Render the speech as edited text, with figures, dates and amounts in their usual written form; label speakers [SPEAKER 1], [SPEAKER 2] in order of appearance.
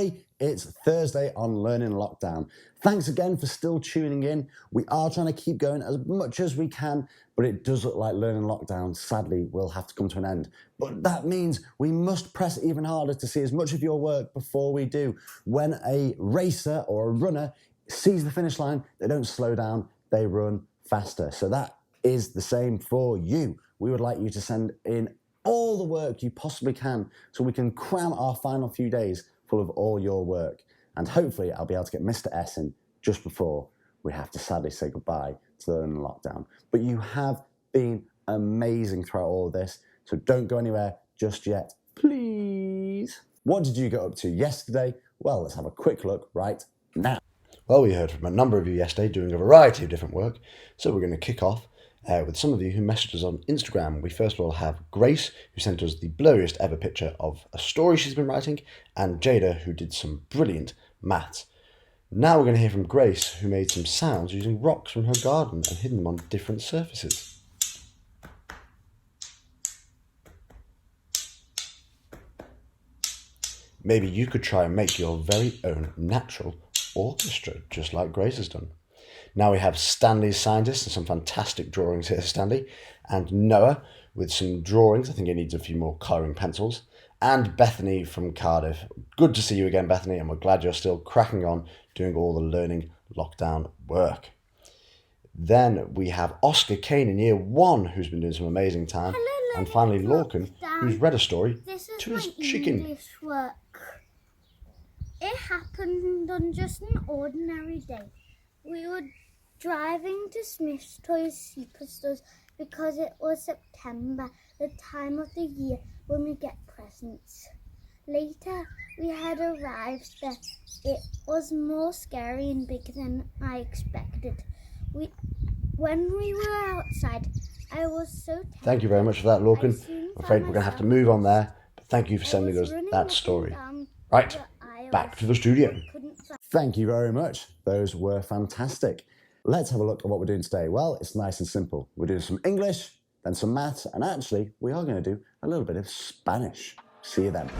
[SPEAKER 1] everybody, it's Thursday on Learning Lockdown. Thanks again for still tuning in. We are trying to keep going as much as we can, but it does look like Learning Lockdown, sadly, will have to come to an end. But that means we must press even harder to see as much of your work before we do. When a racer or a runner sees the finish line, they don't slow down, they run faster. So that is the same for you. We would like you to send in all the work you possibly can so we can cram our final few days full of all your work. And hopefully I'll be able to get Mr. S in just before we have to sadly say goodbye to the Learning Lockdown. But you have been amazing throughout all of this, so don't go anywhere just yet, please. What did you get up to yesterday? Well, let's have a quick look right now.
[SPEAKER 2] Well, we heard from a number of you yesterday doing a variety of different work, so we're going to kick off with some of you who messaged us on Instagram. We first of all have Grace, who sent us the blurriest ever picture of a story she's been writing, and Jada, who did some brilliant maths. Now we're going to hear from Grace, who made some sounds using rocks from her garden and hidden them on different surfaces. Maybe you could try and make your very own natural orchestra, just like Grace has done. Now we have Stanley's scientist and some fantastic drawings here, Stanley, and Noah with some drawings. I think he needs a few more colouring pencils. And Bethany from Cardiff. Good to see you again, Bethany, and we're glad you're still cracking on doing all the Learning Lockdown work. Then we have Oscar Kane in year 1, who's been doing some amazing time.
[SPEAKER 3] Hello,
[SPEAKER 2] and finally Lorcan, who's read a story to
[SPEAKER 3] this
[SPEAKER 2] his
[SPEAKER 3] is my
[SPEAKER 2] chicken.
[SPEAKER 3] English work. It happened on just an ordinary day. We were driving to Smith's Toys Superstores because it was September, the time of the year when we get presents. Later, we had arrived there. It was more scary and bigger than I expected. When we were outside, I was so terrified.
[SPEAKER 2] Thank you very much for that, Lorcan. I'm afraid we're going to have to move on there, but thank you for sending us that story. Right, back to the studio.
[SPEAKER 1] Thank you very much. Those were fantastic. Let's have a look at what we're doing today. Well, it's nice and simple. We're doing some English, then some maths, and actually, we are going to do a little bit of Spanish. See you then.